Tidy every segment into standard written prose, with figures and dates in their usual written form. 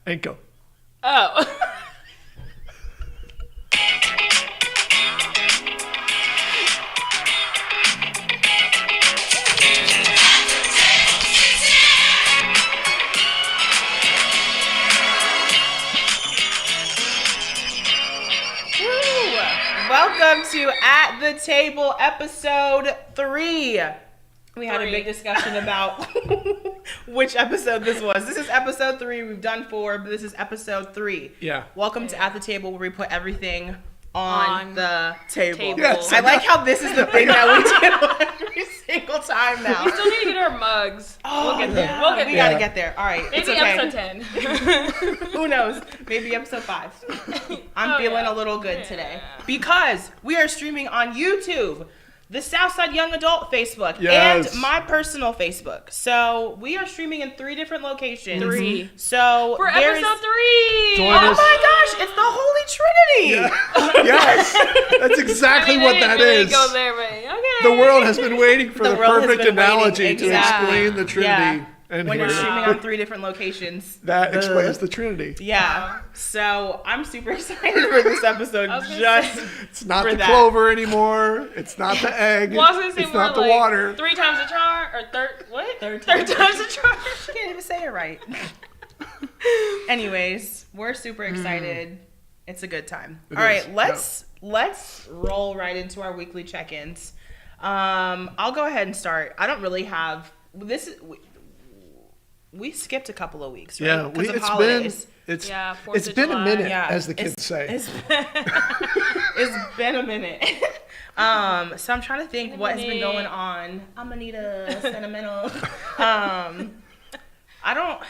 And go. Oh. Welcome to At the Table, episode 3. We had a big discussion about which episode this was. This is episode 3. We've done 4, but this is episode 3. Yeah. Welcome to At the Table, where we put everything on the table. Yes. I like how this is the thing that we do every single time now. We still need to get our mugs. Oh, we'll get there. yeah. We'll get We there. gotta get there. All right. Maybe It's okay. episode 10. Who knows? Maybe episode 5. I'm Oh, feeling yeah. a little good Yeah. today because we are streaming on YouTube, the Southside Young Adult Facebook, Yes. and my personal Facebook. So we are streaming in 3 different locations. 3. So For there's- episode 3. Join Oh us. my gosh! It's the Holy Trinity. Yes. That's exactly what that really is. Go there, but okay. The world has been waiting for the world has perfect been waiting. analogy to Exactly. explain the Trinity. Yeah. And When here you're it is. streaming on 3 different locations. That explains the Trinity. Yeah. So I'm super excited for this episode. I was gonna Just say- It's not For the that. clover anymore. It's not the egg. Well, I was gonna say it's more not the like water. 3 times a charm or third Third times a charm. I can't even say it right. Anyways, we're super excited. It's a good time. It All right, is. let's roll right into our weekly check-ins. I'll go ahead and start. I don't really have this. We skipped a couple of weeks, right? Yeah, 'Cause of it's holidays. been it's Yeah, 4th it's of been a July. minute, Yeah, as the kids it's- say. It's been a minute. So I'm trying to think what has been going on. I'm gonna need a sentimental. I don't.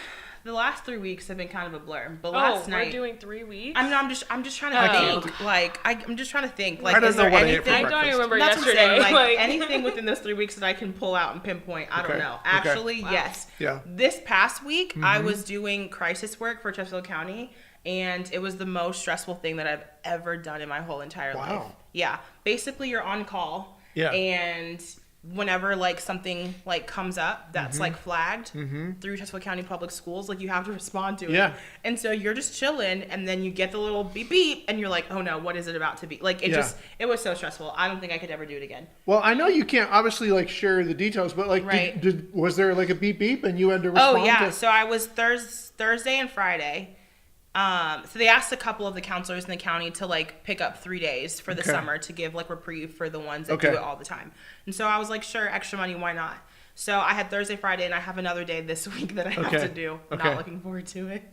The last 3 weeks have been kind of a blur. But last we're night, doing 3 weeks. I'm just trying Oh. to think. Like I'm just trying to think. Like, I don't is know there what I ate for anything? I don't breakfast. remember That's what I'm yesterday. saying, like anything within those 3 weeks that I can pull out and pinpoint. I don't Okay, know. okay. Actually, Wow. yes. Yeah. This past week, I was doing crisis work for Chesterfield County, and it was the most stressful thing that I've ever done in my whole entire life. Wow. Yeah. Basically, you're on call. Yeah. And whenever like something like comes up that's like flagged through Chesterfield County Public Schools, like you have to respond to it. Yeah. And so you're just chilling, and then you get the little beep beep, and you're like, oh no, what is it about to be? Like Yeah. it was so stressful. I don't think I could ever do it again. Well, I know you can't obviously like share the details, but like, Right. was there like a beep beep and you had to respond? Oh yeah. to- So I was Thursday and Friday. So they asked a couple of the counselors in the county to like pick up 3 days for the Okay. summer to give like reprieve for the ones that Okay. do it all the time. And so I was like, sure, extra money, why not? So I had Thursday, Friday, and I have another day this week that I have Okay. to do. Okay. Not looking forward to it.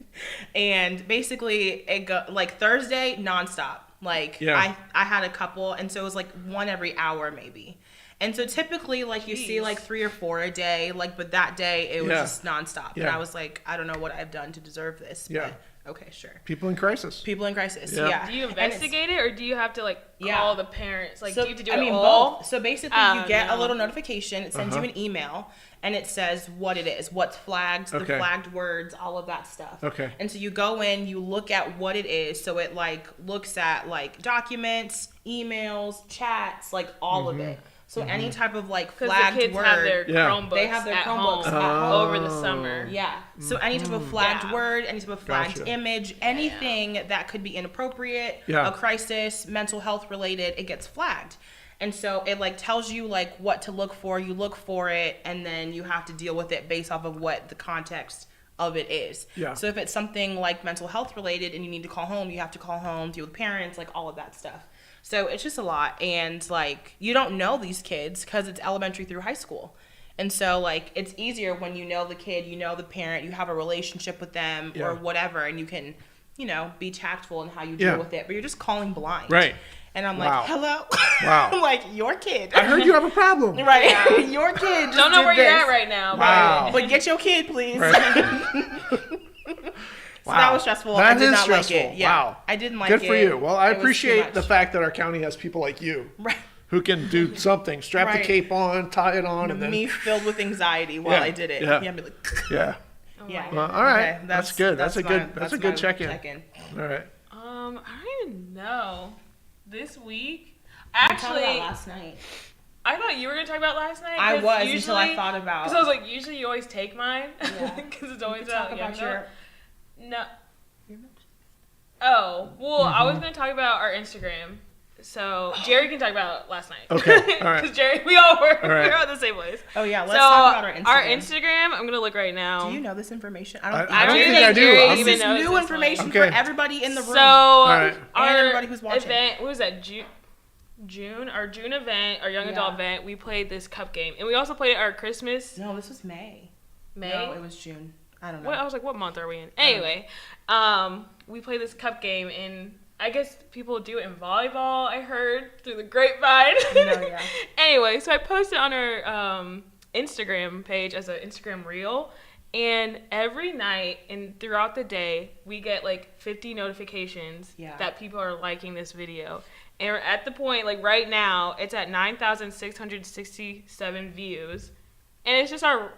And basically it go like Thursday nonstop. Like Yeah. I had a couple, and so it was like one every hour maybe. And so typically like you see Jeez. like 3 or 4 a day, like, but that day it was Yeah. just nonstop. And Yeah. I was like, I don't know what I've done to deserve this. Yeah. But okay, sure. People in crisis. People in crisis. Yeah. Yeah. do you And it's- investigate it or do you have to like Yeah. call the parents? Like So, do you have to do I it mean, all? both. So basically, Oh, you get a no. little notification. It sends you an email, and it says what it is, what's flagged, the Okay. flagged words, all of that stuff. Okay. And so you go in, you look at what it is. So it like looks at like documents, emails, chats, like all of it. So any type of like Because flagged the kids word. have their Yeah. Chromebooks They have their at Chromebooks home at home. over the summer. Yeah. So any type of flagged Yeah. word, any type of flagged Gotcha. image, anything that could be inappropriate, Yeah. a crisis, mental health related, it gets flagged. And so it like tells you like what to look for. You look for it, and then you have to deal with it based off of what the context of it is. Yeah. So if it's something like mental health related and you need to call home, you have to call home, deal with parents, like all of that stuff. So it's just a lot. And like you don't know these kids because it's elementary through high school. And so like it's easier when you know the kid, you know the parent, you have a relationship with them Yeah. or whatever, and you can, you know, be tactful in how you deal Yeah. with it. But you're just calling blind. Right. And I'm Wow. like, hello. Wow. I'm like, your kid. I heard you have a problem. Right. Yeah. Your kid just Don't know did where you're this. at right now. Wow. But get your kid, please. Right. So that was stressful. That I did is not stressful. like it. Yeah. Wow. I didn't like Good it. for you. Well, I It was too appreciate the much. fact that our county has people like you Right. who can do something. Strap the Right. cape on, tie it on, and then Me filled with anxiety while Yeah, I did it. yeah. I'd be like, yeah. yeah. Well, all right. Okay, That's good. That's a good. my- That's a good my check-in. check-in. All right. I don't even know. This week, We talked actually, about last night. I thought you were gonna talk about last night. I 'cause was usually, until I thought about. Because I was like, usually you always take mine. Yeah. Because it's always talk out. about Yeah, your. no. Oh, well, I Mm-hmm. was going to talk about our Instagram. So Jerry can talk about last night. Okay, all right. Because Jerry, we all were. All right. We were at the same place. Oh yeah, let's So talk about our Instagram. Our Instagram, I'm gonna look right now. Do you know this information? I I don't don't think I do. Jerry I'm- This even is knows new this information one. for Okay. everybody in the room. So right. our everybody who's watching. event, what was that? June, our June event, our young adult event. We played this cup game, and we also played our Christmas No, this was May. May. No, it was June. I don't know. What I was like, what month are we in? Anyway, we played this cup game, and I guess people do it in volleyball. I heard through the grapevine. No, yeah. Anyway, so I posted on our Instagram page as an Instagram reel, and every night and throughout the day, we get like 50 notifications that people are liking this video. And we're at the point, like right now, it's at 9,667 views, and it's just our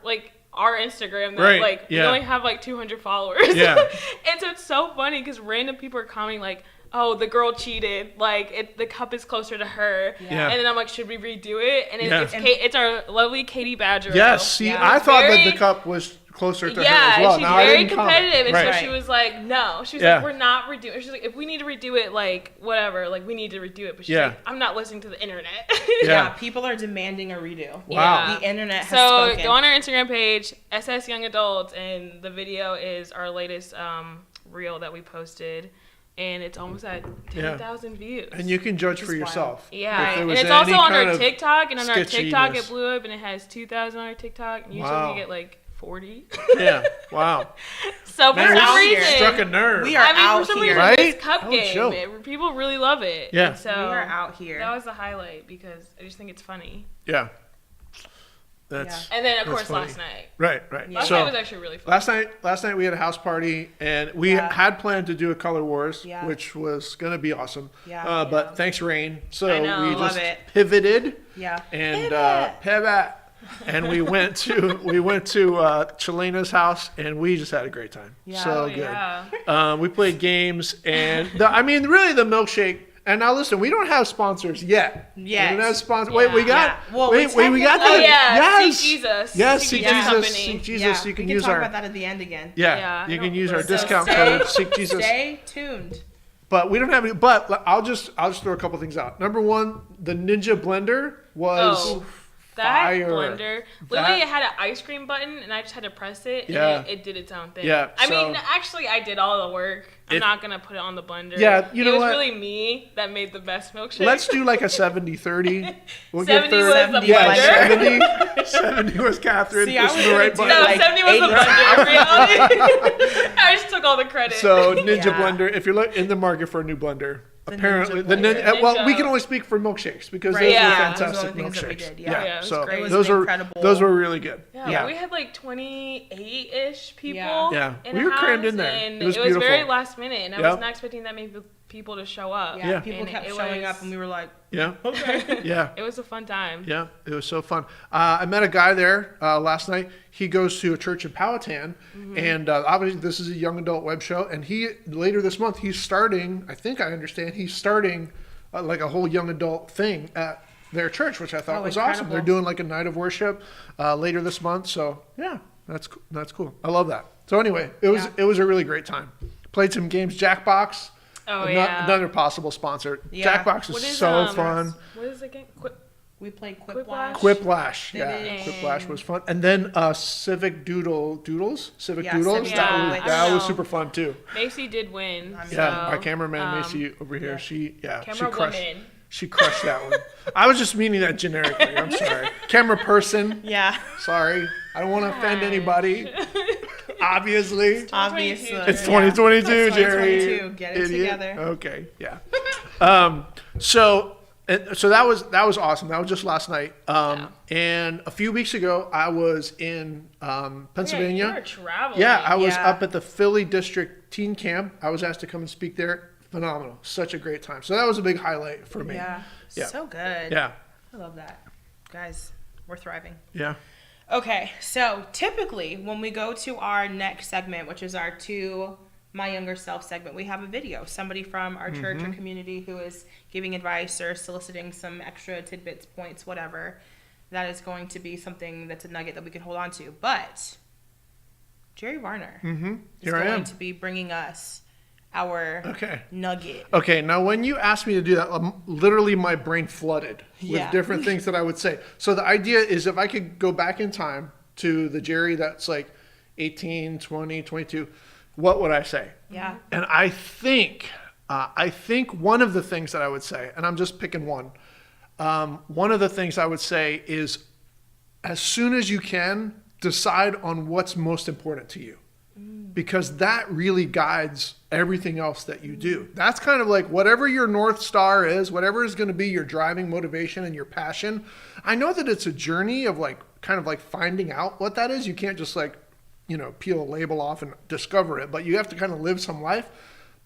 Instagram that we only have like 200 followers. Yeah. And so it's so funny because random people are commenting like, oh, the girl cheated. Like, the cup is closer to her. Yeah. And then I'm like, should we redo it? And Yeah. it's our lovely Katie Badger. Yes, see, Yeah. I thought that Very- the cup was closer to her Yeah, as well. she's Now, I very didn't comment. competitive. And Right. so she was like, no. She was Yeah. like, we're not redoing it. She's like, if we need to redo it, like, whatever. Like, we need to redo it. But she's Yeah. like, I'm not listening to the internet. Yeah. People are demanding a redo. Wow. The internet has So spoken. go on our Instagram page, SS Young Adults, and the video is our latest reel that we posted. And it's almost at 10,000 views. And you can judge for wild. yourself. Yeah, If there and was it's also any on kind our of TikTok, and on our TikTok sketchiness. it blew up, and it has 2,000 on our TikTok, and usually Wow. we get like 40. Yeah, wow. So for Man, some we reason, struck a nerve. We are I mean, out for some here. reason, Right? this cup No game, joke. people really love it. Yeah. And so We are out here. that was the highlight because I just think it's funny. Yeah. That's And then of That's course funny. last night. right. Last So night was actually really fun. last night we had a house party, and we Yeah. had planned to do a color wars, Yeah. which was gonna be awesome. Yeah. But thanks rain, so I know. we Love just it. pivoted Yeah. and pivot. And we went to Chelena's house, and we just had a great time. Yeah. So Oh, good. yeah. We played games, and really the milkshake. And now listen, we don't have sponsors yet. Yes. We don't have sponsors. Wait, we got. Yeah. Well, wait, we got the. Oh yeah, Yes. Seek Jesus. Yes, Seek Seek Jesus Jesus. Company. Seek Jesus. Yeah. You can we use talk our. about that at the end again. Yeah, Yeah, you I can don't use our remember. discount So code Seek Jesus. Stay tuned. But we don't have any. But I'll just throw a couple things out. Number one, the Ninja Blender was. Oh, that fire. blender. Literally, it had an ice cream button, and I just had to press it, and Yeah. it did its own thing. Yeah, I so- mean, actually, I did all the work. I'm It- not gonna put it on the blender. Yeah, you know it was what? really me that made the best milkshake. Let's do like a 70-30. We'll 70 give was the 70 yeah, blender. 70 was Catherine. See, I pushing was the gonna right do button. No, like 70 was the 80. blender. Really. I just took all the credit. So Ninja Yeah. Blender, if you're in the market for a new blender, The apparently Ninja the Blender. Ninja. Well, we Ninja. can only speak for milkshakes because Right. those Yeah. were Those are the fantastic only things that we milkshakes. did, yeah. Yeah, it was so great. It was those were incredible. those were really good. Yeah, we had like 28-ish people. Yeah. In We the were crammed house, in there. And It was very beautiful. last minute, and I Yep. was not expecting that many people to show up. Yeah. Yeah. People And kept it showing was- up, and we were like, Yeah, okay. yeah. It was a fun time. Yeah, it was so fun. I met a guy there last night. He goes to a church in Powhatan, and obviously this is a young adult web show. And he later this month he's starting. I think I understand he's starting like a whole young adult thing at their church, which I thought Oh, was awesome. incredible. They're doing like a night of worship later this month. So yeah, that's cool. I love that. So anyway, it was a really great time. Played some games. Jackbox. Oh, yeah. Another possible sponsor. Yeah. Jackbox What was is, so fun. What is it again? We played Quiplash? Quiplash, yeah, Vivid. Quiplash was fun, and then Civic Doodles, Civic Yeah, Doodles, Civic that Doodles. was Yeah, that I was know. super fun too. Macy did win. Yeah, so, our cameraman um, Macy over here, she Camera crushed, woman. she crushed that one. I was just meaning that generically. I'm sorry, camera person. Yeah, Sorry, I don't want to offend anybody. Obviously, obviously. it's Yeah. 2022, It's Jerry. 2022. Get it Idiot. together. Okay, yeah. So that was awesome. That was just last night. And a few weeks ago, I was in Pennsylvania. Yeah, you were traveling. Yeah, I was Yeah. up at the Philly District Teen Camp. I was asked to come and speak there. Phenomenal. Such a great time. So that was a big highlight for me. Yeah, Yeah. so good. Yeah. I love that, guys. We're thriving. Yeah. Okay, so typically when we go to our next segment, which is our To My Younger Self segment, we have a video. Somebody from our church or community who is giving advice or soliciting some extra tidbits, points, whatever. That is going to be something that's a nugget that we can hold on to. But Jerry Varner is Here I going am. to be bringing us our nugget. Okay, now when you asked me to do that, literally my brain flooded with different things that I would say. So the idea is if I could go back in time to the Jerry that's like 18, 20, 22, what would I say? Yeah. And I think one of the things that I would say, and I'm just picking one of the things I would say is as soon as you can, decide on what's most important to you. Because that really guides everything else that you do. That's kind of like whatever your North Star is, whatever is going to be your driving motivation and your passion. I know that it's a journey of like kind of like finding out what that is. You can't just like, peel a label off and discover it, but you have to kind of live some life.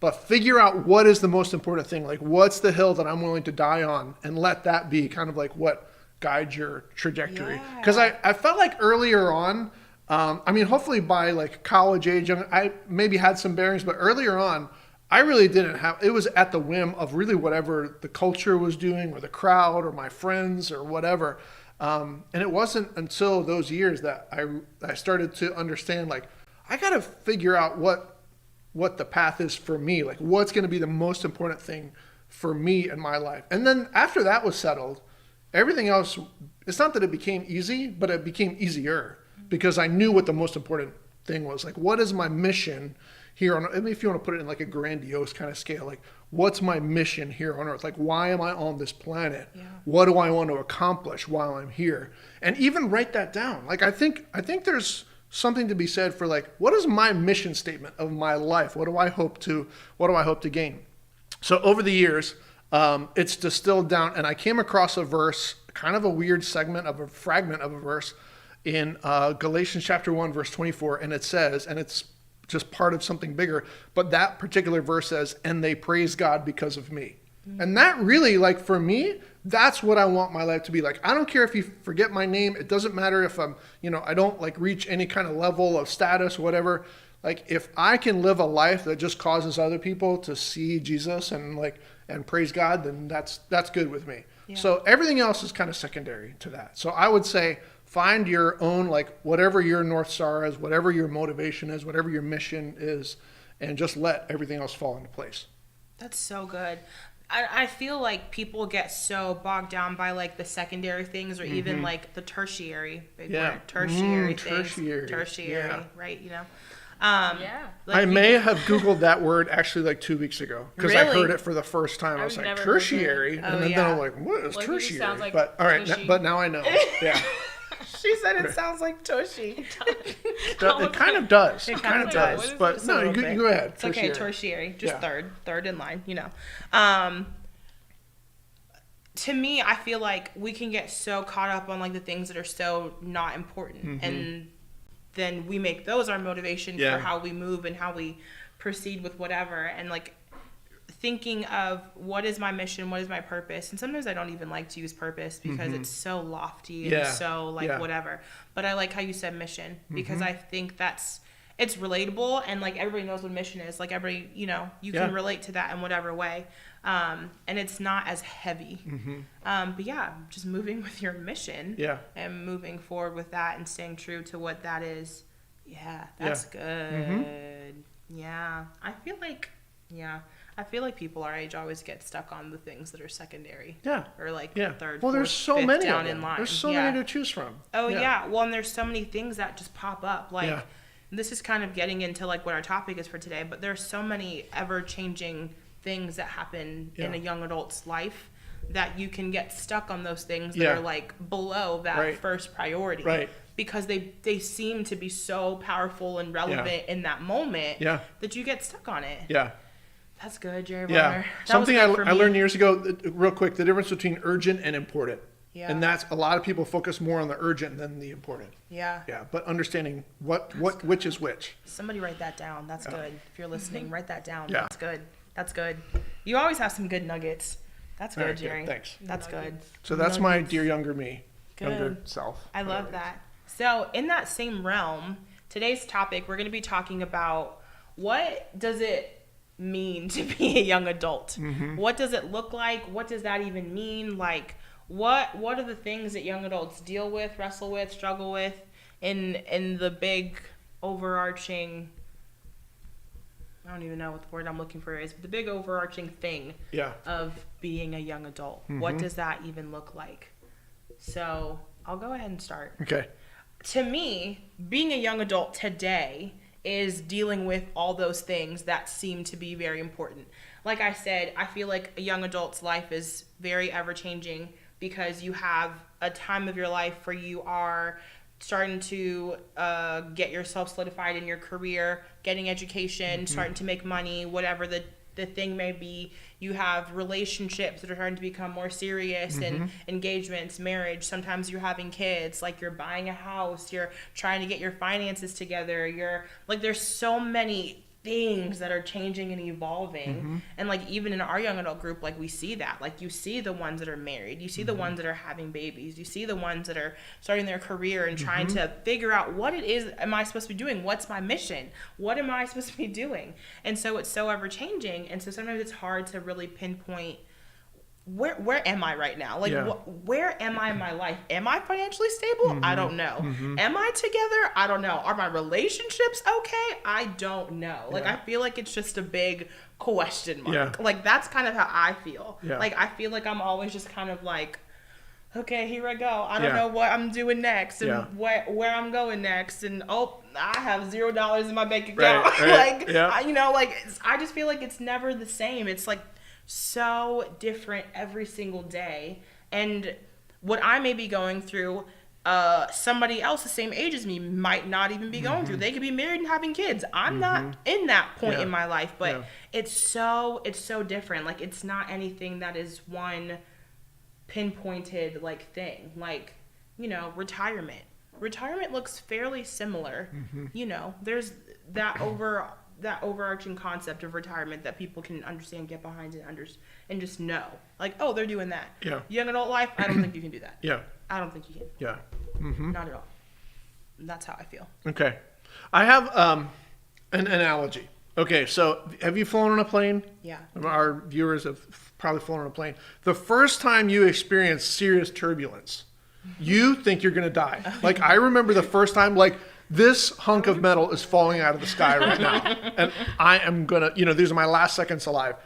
But figure out what is the most important thing. Like what's the hill that I'm willing to die on, and let that be kind of like what guides your trajectory. Because I felt like earlier on, hopefully by like college age, I maybe had some bearings, but earlier on, I really didn't have, it was at the whim of really whatever the culture was doing or the crowd or my friends or whatever. And it wasn't until those years that I started to understand, like, I got to figure out what the path is for me, like what's going to be the most important thing for me in my life. And then after that was settled, everything else, it's not that it became easy, but it became easier. Because I knew what the most important thing was. Like, what is my mission here on Earth? I mean, if you want to put it in like a grandiose kind of scale, like, what's my mission here on Earth? Like, why am I on this planet? Yeah. What do I want to accomplish while I'm here? And even write that down. Like, I think there's something to be said for like, what is my mission statement of my life? What do I hope to gain? So over the years, it's distilled down, and I came across a verse, kind of a weird fragment of a verse, in Galatians chapter 1, verse 24, and it says, and it's just part of something bigger, but that particular verse says, and they praise God because of me. Mm-hmm. And that really, like for me, that's what I want my life to be like. I don't care if you forget my name. It doesn't matter if I'm, I don't like reach any kind of level of status or whatever. Like if I can live a life that just causes other people to see Jesus and praise God, then that's good with me. Yeah. So everything else is kind of secondary to that. So I would say, find your own, like whatever your North Star is, whatever your motivation is, whatever your mission is, and just let everything else fall into place. That's so good. I feel like people get so bogged down by like the secondary things or even like the tertiary, word, tertiary things. Tertiary, right? Like I may have Googled that word actually like 2 weeks ago because I heard it for the first time. I was like, tertiary. And then I'm like, what is tertiary? Like but all right, but now I know. Yeah. She said it sounds like Tushy. It kind of does. It kind of does. But no, you go ahead. It's okay, tertiary. Just third in line, To me, I feel like we can get so caught up on like the things that are so not important. And then we make those our motivation for how we move and how we proceed with whatever. And like thinking of what is my mission, what is my purpose, and sometimes I don't even like to use purpose because it's so lofty and so like whatever, but I like how you said mission because I think it's relatable and like everybody knows what mission is, like every you can relate to that in whatever way, and it's not as heavy, but just moving with your mission and moving forward with that and staying true to what that is. That's good. I feel like people our age always get stuck on the things that are secondary. Or like third, well, there's so fifth many down in line. There's so many to choose from. Oh yeah. Well, and there's so many things that just pop up. Like this is kind of getting into like what our topic is for today, but there's so many ever-changing things that happen in a young adult's life that you can get stuck on those things that are like below that first priority. Right. Because they seem to be so powerful and relevant in that moment that you get stuck on it. Yeah. That's good, Jerry Warner. Something I learned years ago, real quick, the difference between urgent and important. Yeah. And that's, a lot of people focus more on the urgent than the important. Yeah. Yeah, but understanding which is which. Somebody write that down. That's good. If you're listening, write that down. Yeah. That's good. That's good. You always have some good nuggets. That's good, Jerry. Good. Thanks. That's good. So that's my dear younger me, younger self. I love that. So in that same realm, today's topic, we're going to be talking about what does it mean to be a young adult? What does it look like? What does that even mean? Like, what are the things that young adults deal with, wrestle with, struggle with in the big overarching I don't even know what the word I'm looking for is, but the big overarching thing of being a young adult. What does that even look like? So I'll go ahead and start. Okay. To me, being a young adult today is dealing with all those things that seem to be very important. Like I said, I feel like a young adult's life is very ever-changing because you have a time of your life where you are starting to get yourself solidified in your career, getting education, starting to make money, whatever the thing may be. You have relationships that are starting to become more serious and engagements, marriage. Sometimes you're having kids, like you're buying a house, you're trying to get your finances together. You're like, there's so many things that are changing and evolving. And like, even in our young adult group, like we see that, like you see the ones that are married, you see the ones that are having babies, you see the ones that are starting their career and trying to figure out what it is am I supposed to be doing, what's my mission, what am I supposed to be doing. And so it's so ever changing, and so sometimes it's hard to really pinpoint where am I right now? Like, where am I in my life? Am I financially stable? I don't know. Am I together? I don't know. Are my relationships okay? I don't know. Like, I feel like it's just a big question mark. Like, that's kind of how I feel. Like, I feel like I'm always just kind of like, okay, here I go. I don't know what I'm doing next and where I'm going next. And, oh, I have $0 in my bank account. Like, you know, like, I just feel like it's never the same. It's like, so different every single day. And what I may be going through, somebody else the same age as me might not even be going through. They could be married and having kids. I'm not in that point in my life, but it's so different. Like, it's not anything that is one pinpointed like thing. Like, you know, retirement looks fairly similar. You know, there's that overarching concept of retirement that people can understand, get behind, and just know, like, oh, they're doing that. Young adult life, I don't think you can do that. I don't think you can. Not at all. That's how I feel. Okay. I have an analogy. Okay, so have you flown on a plane? Yeah. Our viewers have probably flown on a plane. The first time you experience serious turbulence, you think you're going to die. Like, I remember the first time, like, this hunk of metal is falling out of the sky right now. And I am going to, you know, these are my last seconds alive.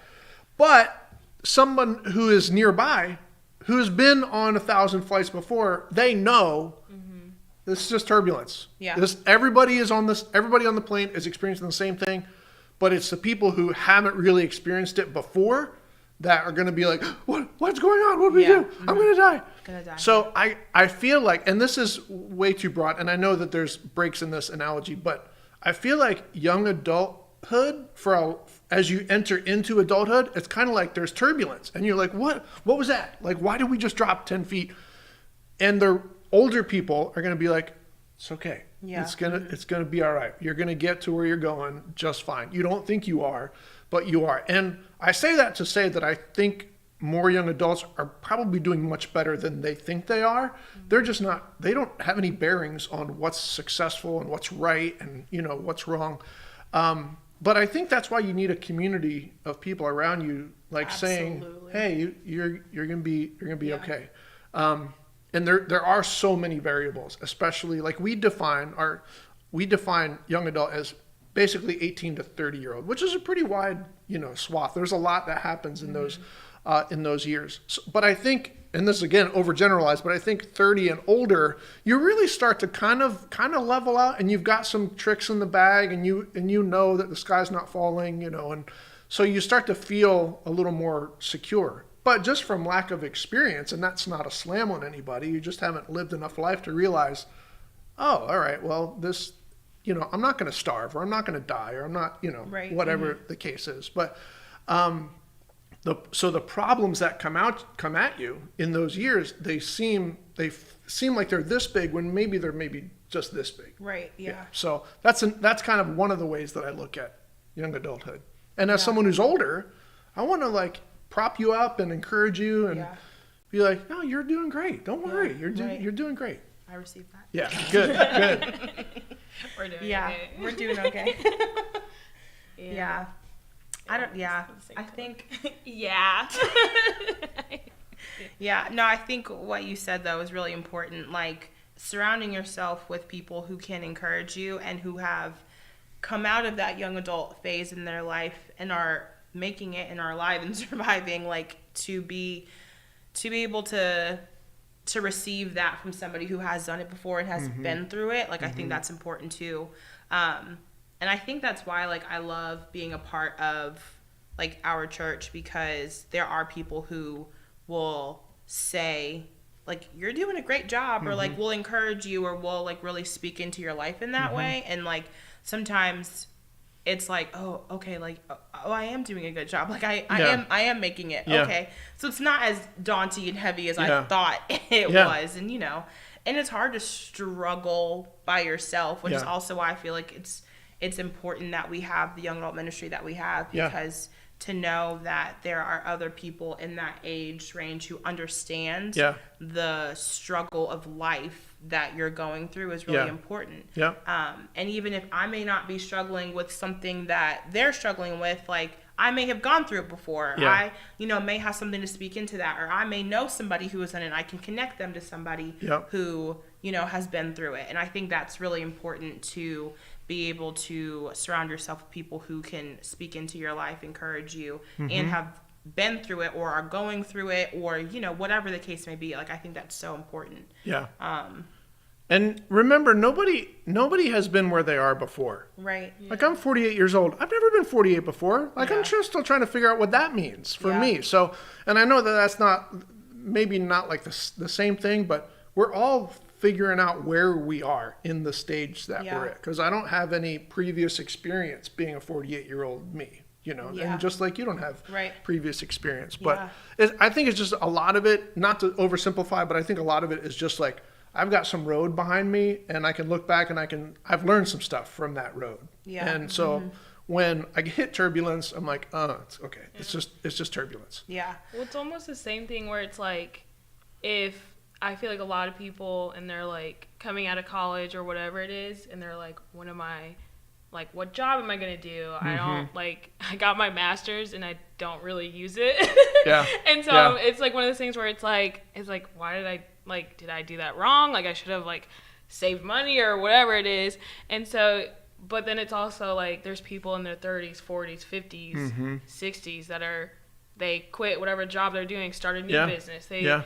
But someone who is nearby, who's been on 1,000 flights before, they know this is just turbulence. Everybody on the plane is experiencing the same thing, but it's the people who haven't really experienced it before that are going to be like, what's going on? What do we do? I'm going to die. So I feel like, and this is way too broad, and I know that there's breaks in this analogy, but I feel like young adulthood, as you enter into adulthood, it's kind of like there's turbulence, and you're like, what was that? Like, why did we just drop 10 feet? And the older people are going to be like, it's okay. It's gonna be all right. You're gonna get to where you're going just fine. You don't think you are, but you are. And I say that to say that I think more young adults are probably doing much better than they think they are. They're just not. They don't have any bearings on what's successful and what's right and, you know, what's wrong. But I think that's why you need a community of people around you, like saying, "Hey, you're gonna be okay." And there are so many variables, especially like we define young adult as basically 18 to 30-year-old, which is a pretty wide, you know, swath. There's a lot that happens in those years. So, but I think, and this is again overgeneralized, but I think 30 and older, you really start to kind of level out, and you've got some tricks in the bag, and you know that the sky's not falling, you know, and so you start to feel a little more secure. But just from lack of experience, and that's not a slam on anybody, you just haven't lived enough life to realize, oh, all right, well, this, you know, I'm not going to starve, or I'm not going to die, or I'm not, you know, whatever the case is. But so the problems that come at you in those years, they seem like they're this big when maybe they're just this big. Right. Yeah. So that's kind of one of the ways that I look at young adulthood. And as someone who's older, I want to like prop you up and encourage you and be like, no, you're doing great. Don't worry. You're doing great. I received that. Yeah. Good. We're doing okay. We're doing okay. Yeah. I think. Yeah. Yeah. No, I think what you said though is really important. Like surrounding yourself with people who can encourage you and who have come out of that young adult phase in their life and are making it and are alive and surviving, like to be able to receive that from somebody who has done it before and has been through it. Like I think that's important too. And I think that's why like I love being a part of like our church, because there are people who will say like, you're doing a great job, or like we'll encourage you, or we'll like really speak into your life in that way. And like sometimes it's like, oh, okay, like, oh, I am doing a good job. Like I am making it. Yeah. Okay. So it's not as daunting and heavy as I thought it was. And, you know, and it's hard to struggle by yourself, which is also why I feel like it's important that we have the young adult ministry that we have, because to know that there are other people in that age range who understand the struggle of life that you're going through is really important. And even if I may not be struggling with something that they're struggling with, like I may have gone through it before. I, you know, may have something to speak into that, or I may know somebody who is in it and I can connect them to somebody who, you know, has been through it. And I think that's really important to be able to surround yourself with people who can speak into your life, encourage you, and have been through it or are going through it, or, you know, whatever the case may be. Like, I think that's so important. And remember, nobody has been where they are before. Right. Like, I'm 48 years old. I've never been 48 before. Like, I'm just still trying to figure out what that means for me. So, and I know that that's not, maybe not like the same thing, but we're all figuring out where we are in the stage that we're at. Because I don't have any previous experience being a 48-year-old me, you know, and just like you don't have previous experience. But I think it's just a lot of it, not to oversimplify, but I think a lot of it is just like, I've got some road behind me and I can look back and I've learned some stuff from that road. And so when I hit turbulence, I'm like, it's okay. It's just turbulence. Well, it's almost the same thing where it's like, if I feel like a lot of people and they're like coming out of college or whatever it is, and they're like, what job am I going to do? I don't like, I got my master's and I don't really use it. And so it's like one of those things where it's like, why did I do that wrong? Like I should have like saved money or whatever it is. And so, but then it's also like, there's people in their 30s, 40s, 50s, 60s that they quit whatever job they're doing, start a new business. They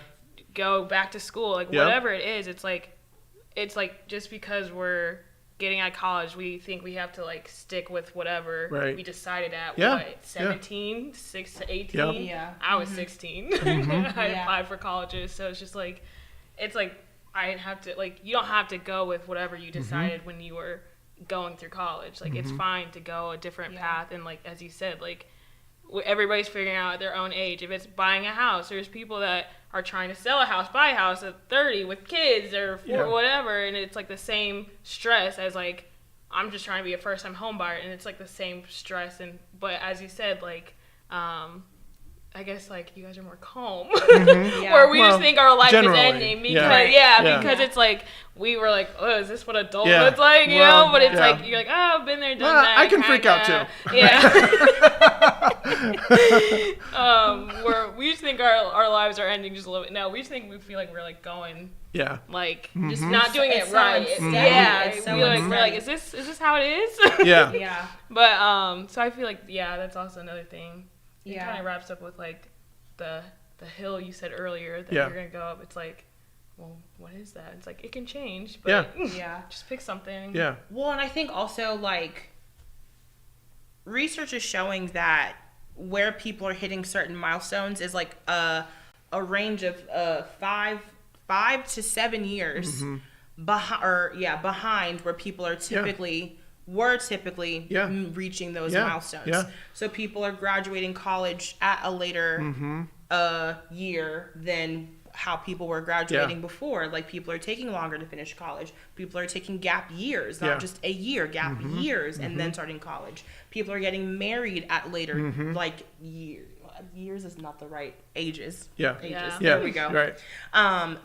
go back to school, like whatever it is. It's like just because we're getting out of college, we think we have to like stick with whatever we decided at 17, 6 to 18. I was 16. I applied for colleges, so it's just like, it's like I have to, like, you don't have to go with whatever you decided when you were going through college. Like it's fine to go a different path, and like as you said, like everybody's figuring out at their own age. If it's buying a house, there's people that are trying to sell a house, buy a house at 30 with kids or whatever, and it's like the same stress as like, I'm just trying to be a first-time home buyer, and it's like the same stress. And but as you said, like I guess like you guys are more calm, where we just think our life is ending because because it's like we were like, oh, is this what adulthood's like, you know? But it's like you're like, oh, I've been there, done that. I can freak out too. Where we just think our lives are ending just a little bit. No, we just think we feel like we're like going. Like just not doing it right. We're like, is this how it is? But so I feel like that's also another thing. It kind of wraps up with like the hill you said earlier that you're gonna go up. It's like, well, what is that? It's like it can change, but just pick something. Well, and I think also like research is showing that where people are hitting certain milestones is like a range of 5 to 7 years behind where people are typically reaching those milestones. So people are graduating college at a later year than how people were graduating before. Like people are taking longer to finish college. People are taking gap years, not just a year, gap years, and then starting college. People are getting married at later like years. Years is not the right ages. There we go.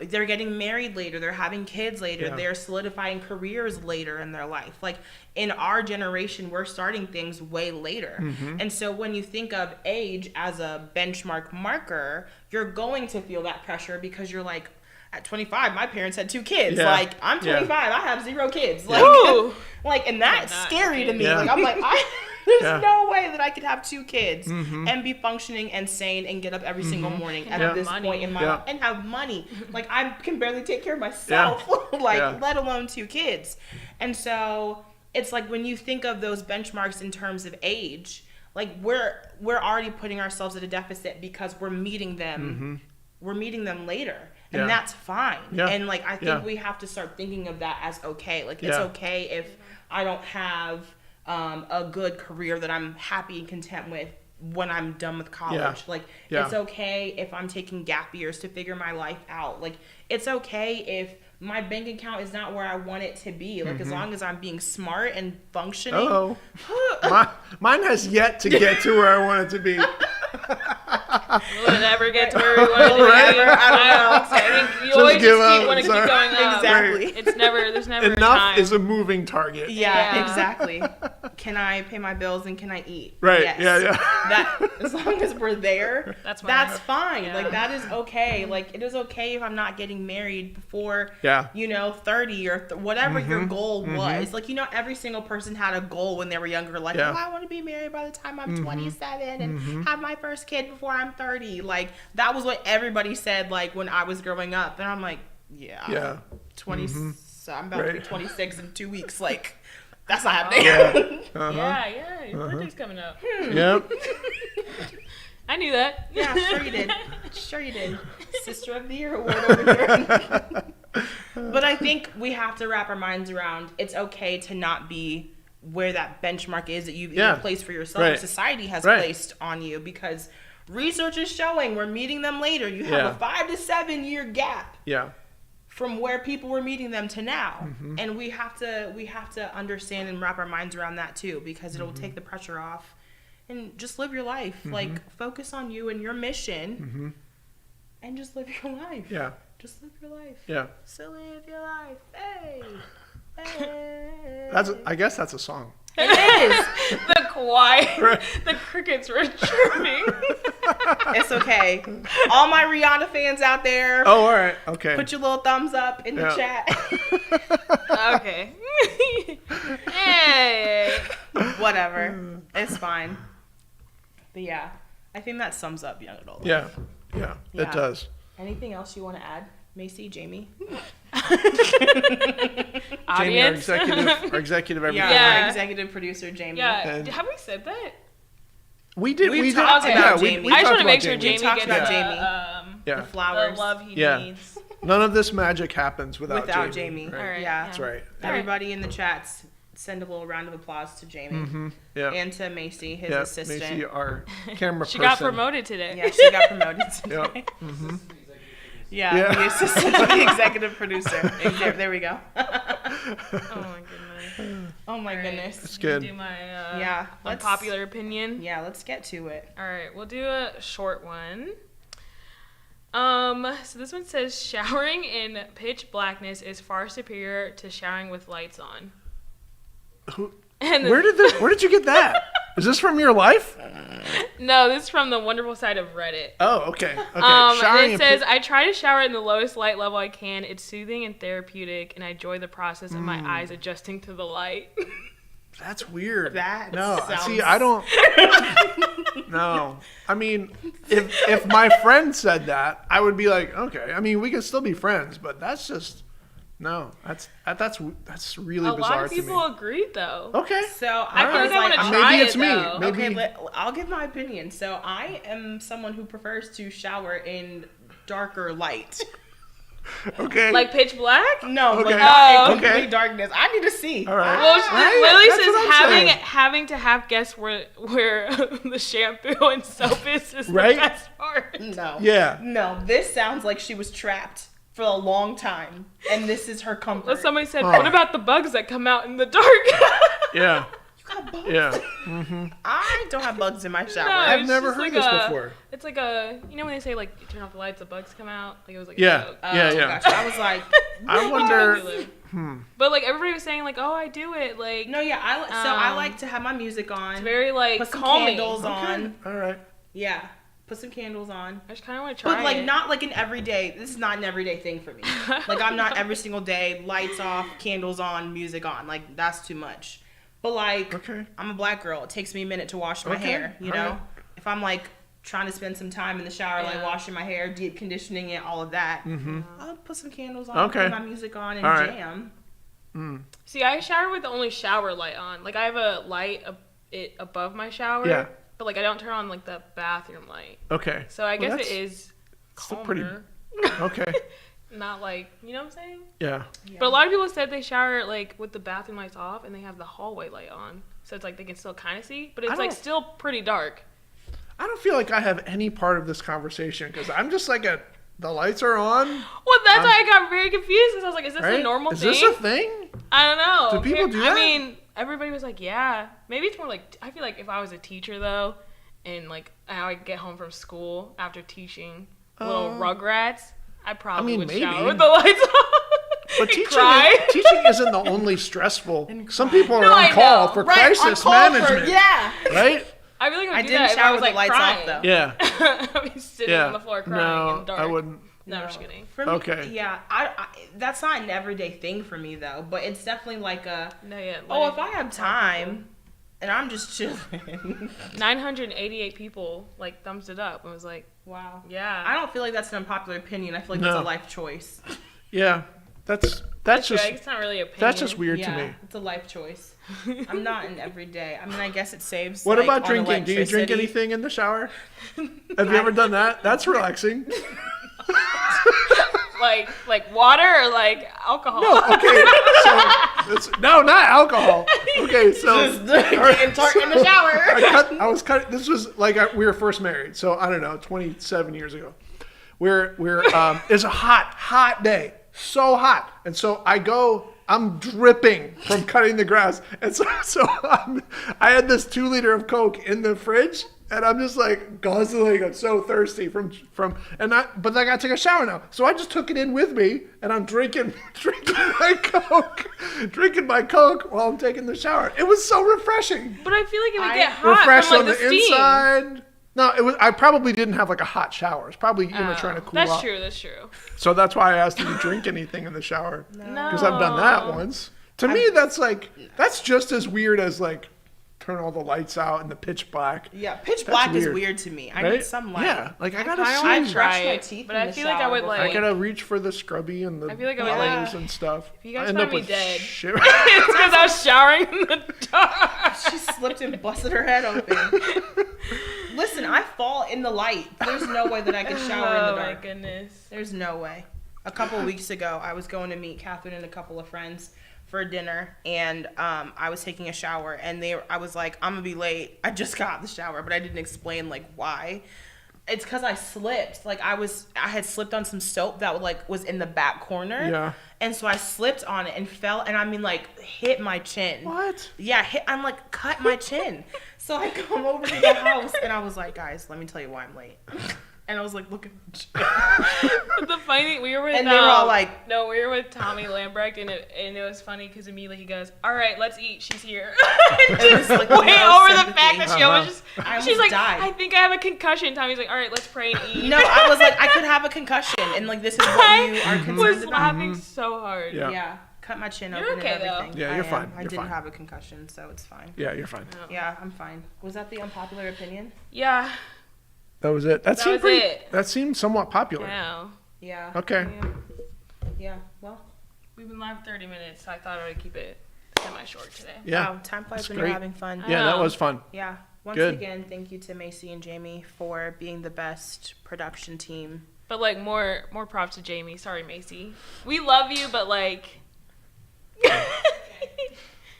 They're getting married later. They're having kids later. They're solidifying careers later in their life. Like in our generation, we're starting things way later. And so when you think of age as a benchmark marker, you're going to feel that pressure because you're like, at 25, my parents had 2 kids. Yeah. Like, I'm 25, Yeah. I have 0 kids. Like, Ooh. and that's Not scary to me. Yeah. Like, I'm like, there's Yeah. no way that I could have 2 kids and be functioning and sane and get up every single morning at Yeah. this Money. point in my Yeah. life and have money. Like, I can barely take care of myself, like, Yeah. let alone 2 kids. And so it's like when you think of those benchmarks in terms of age, like we're already putting ourselves at a deficit because we're meeting them later, and Yeah. that's fine. Yeah. And like I think Yeah. we have to start thinking of that as okay. Like it's Yeah. okay if I don't have a good career that I'm happy and content with when I'm done with college. Yeah. Like Yeah. it's okay if I'm taking gap years to figure my life out. Like it's okay if my bank account is not where I want it to be. Like as long as I'm being smart and functioning. Oh, mine has yet to get to where I want it to be. Will it ever get to where we want it to be? Right. I don't know. I think you Just always give just up. want to keep Sorry. going up. Exactly. It's never. There's never a Enough time. is a moving target. Yeah, Yeah. exactly. Can I pay my bills and can I eat? Right. Yes. Yeah. That as long as we're there, That's that's fine. fine. Yeah. Like that is okay. Like it is okay if I'm not getting married before Yeah. 30 or whatever your goal was. Like every single person had a goal when they were younger. Like Yeah. oh, I want to be married by the time I'm 27 and have my first kid before I'm 30. Like that was what everybody said. Like when I was growing up, and I'm like, Yeah. 20. So I'm about to be Right. 26 in 2 weeks. Like that's not happening. Yeah. Uh-huh. Yeah. Your birthday's coming up. Yep. I knew that. Yeah, sure you did. Sure you did. Sister of the Year award over here. But I think we have to wrap our minds around it's okay to not be where that benchmark is that you've Yeah. either placed for yourself or Right. society has Right. placed on you, because research is showing we're meeting them later. You have Yeah. a 5 to 7 year gap Yeah. from where people were meeting them to now. And we have to understand and wrap our minds around that too, because it'll take the pressure off and just live your life. Like focus on you and your mission and just live your life. Yeah. Just live your life. Yeah. So live your life. Hey. Hey. I guess that's a song. It is. The quiet. Right. The crickets were chirping. It's okay. All my Rihanna fans out there, Oh, all right. Okay. put your little thumbs up in the Yeah. chat. Okay. Hey. Whatever. It's fine. But yeah, I think that sums up young adult life. Yeah. Yeah. Yeah. It does. Anything else you want to add, Macy, Jamie? Jamie, our Audience. executive everything. Yeah, Yeah. our executive producer, Jamie. Yeah. And- Have we said that? We did. We We talked did. about Yeah, we Jamie. we I just talked want to make about sure Jamie. Jamie talked gets about the, Jamie. Yeah. The the flowers. love he Yeah. needs. None of this magic happens without Without Jamie. Jamie. Right? All right. Yeah. That's right. Everybody in the chats, send a little round of applause to Jamie Yeah. and to Macy, his Yeah. assistant. Macy, our camera She person. got promoted today. Yeah, she got promoted Yeah. today. Yeah, Yeah. the assistant to the executive producer. There we go. Oh my goodness. Oh my All right. goodness. It's good. Do my Yeah, let's- unpopular opinion. Yeah, let's get to it. All right, we'll do a short one. So this one says showering in pitch blackness is far superior to showering with lights on. Who- And Where did you get that? Is this from your life? no, this is from the wonderful side of Reddit. Oh, okay. Okay. And Showering it in says, I try to shower in the lowest light level I can. It's soothing and therapeutic, and I enjoy the process of my eyes adjusting to the light. That's weird. That no, sounds- see, I don't. No, I mean, if my friend said that, I would be like, okay. I mean, we can still be friends, but that's just no. That's really A bizarre lot of people to me. agreed, though. Okay. So I I feel was like I want to like, try maybe it, it's me. though. Maybe- okay, I'll give my opinion. So I am someone who prefers to shower in darker light. Okay. Like pitch black? No, Okay. like not in Okay. complete darkness. I need to see. All right. Well, Right, Lily that's says what I'm saying. having to have guess where the shampoo and soap is Right? the best part. No. Yeah. No, this sounds like she was trapped for a long time, and this is her comfort. Well, somebody said, Huh. what about the bugs that come out in the dark? Yeah. You got bugs? Yeah. I don't have bugs in my shower. No, I've it's never just heard like this before. It's like a, you know when they say like you turn off the lights, the bugs come out? Like it was like Yeah. a joke. Yeah. Yeah. Gotcha. I was like, I wonder. But like everybody was saying like, oh, I do it. Like no, yeah. I like to have my music on, it's very like put some calming. candles on. All right. Yeah. Put some candles on. I just kind of want to try But like it. not like an everyday. This is not an everyday thing for me. Like I'm not every single day lights off, candles on, music on. Like that's too much. But like I'm a black girl. It takes me a minute to wash my hair. You know, if I'm like trying to spend some time in the shower, like washing my hair, deep conditioning it, all of that, I'll put some candles on, put my music on, and jam. See, I shower with the only shower light on. Like I have a light above my shower. Yeah. But, like, I don't turn on, like, the bathroom light. Okay. So I guess it is calmer. Okay. Not, like, you know what I'm saying? Yeah. But a lot of people said they shower, like, with the bathroom lights off, and they have the hallway light on. So it's, like, they can still kind of see. But it's, like, still pretty dark. I don't feel like I have any part of this conversation, because I'm just, like, the lights are on. Well, that's why I got very confused, because I was like, is this a normal thing? Is this a thing? I don't know. Do people do that? I mean... Everybody was like, yeah. Maybe it's more like, I feel like if I was a teacher, though, and, like, I would get home from school after teaching little Rugrats, I probably would shower with the lights on. But teaching isn't the only stressful. Some people are on call for crisis management. Yeah. Right? I really would I do didn't that shower if I was, with the like, lights crying. off, though. Yeah. I'd be sitting on the floor crying in the dark. I wouldn't. No, I'm just kidding. For me, yeah, I that's not an everyday thing for me though, but it's definitely like a. No, yeah. Oh, if I have time, and I'm just chilling. 988 people like thumbs it up and was like, wow. Yeah. I don't feel like that's an unpopular opinion. I feel like that's a life choice. Yeah, that's just. It's not really an opinion. That's just weird to me. It's a life choice. I'm not an everyday. I mean, I guess it saves. What like, about drinking? Do you drink anything in the shower? Have you ever done that? That's relaxing. like water or like alcohol? No, okay. So no, not alcohol. Okay, so in the shower. I was cutting. This was like we were first married, so I don't know, 27 years ago. It's a hot day, so hot, and so I'm dripping from cutting the grass, and so I had this 2 liter of Coke in the fridge. And I'm just like guzzling. I'm so thirsty but I gotta take a shower now. So I just took it in with me, and I'm drinking my Coke while I'm taking the shower. It was so refreshing. But I feel like it would get hot Refreshed from like on the steam. inside. No, it was. I probably didn't have like a hot shower. It's probably trying to cool off. That's true. So that's why I asked if you drink anything in the shower. No. Because I've done that once. To me, that's just as weird as like. Turn all the lights out in the pitch black. Yeah, pitch black is weird to me. I need some light. Yeah, like I gotta try my it, teeth but I feel like I would like. I gotta reach for the scrubby and the bottles and stuff. If you guys find me dead, it's because I was showering in the dark. She slipped and busted her head open. Listen, I fall in the light. There's no way that I could shower in the dark. Oh my goodness. There's no way. A couple weeks ago, I was going to meet Catherine and a couple of friends for dinner, and I was taking a shower, and I was like, I'm gonna be late. I just got out the shower, but I didn't explain like why. It's because I slipped. Like I had slipped on some soap that was in the back corner. Yeah. And so I slipped on it and fell, and I mean like hit my chin. What? Yeah, I'm like cut my chin. So I come over to the house, and I was like, guys, let me tell you why I'm late. And I was like, look at But the funny thing, we were with and they were all like, no, we were with Tommy Lambrecht, and it was funny because immediately he goes, all right, let's eat. She's here. Just like, way over the fact that she almost she's like, died. I think I have a concussion. Tommy's like, all right, let's pray and eat. No, I was like, I could have a concussion, and like this is what you are concerned I was about. laughing so hard. Yeah. Cut my chin You're open okay, and everything. though. Yeah, you're fine. I You're didn't fine. have a concussion, so it's fine. Yeah, you're fine. Oh. Yeah, I'm fine. Was that the unpopular opinion? Yeah. That was it. That seemed was it. That seemed somewhat popular. Yeah. Yeah. Okay. Yeah. Well, We've been live 30 minutes, so I thought I would keep it semi-short today. Yeah. wow, time flies That's when great. you're having fun. Yeah, that was fun. Yeah. Once Good. again, thank you to Macy and Jamie for being the best production team. But like more props to Jamie. Sorry, Macy. We love you, but like.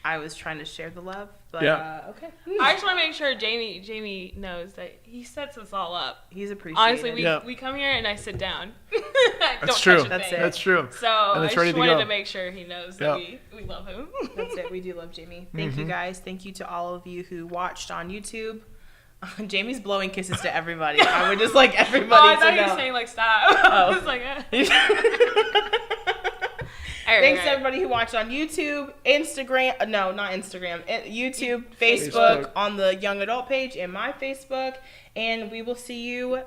I was trying to share the love, but okay. I just want to make sure Jamie knows that he sets us all up. He's appreciated. Honestly, we come here and I sit down. That's true. That's That's true. So And I it's just ready to wanted go. to make sure he knows that we love him. That's it. We do love Jamie. Thank you guys. Thank you to all of you who watched on YouTube. Jamie's blowing kisses to everybody. I would just like everybody Oh, I to thought you know. were saying like stop. I was like, All Thanks to right. everybody who watched on YouTube, Instagram. No, not Instagram. YouTube, Facebook, Facebook. on the Young Adult page, and my Facebook. And we will see you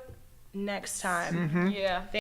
next time. Yeah.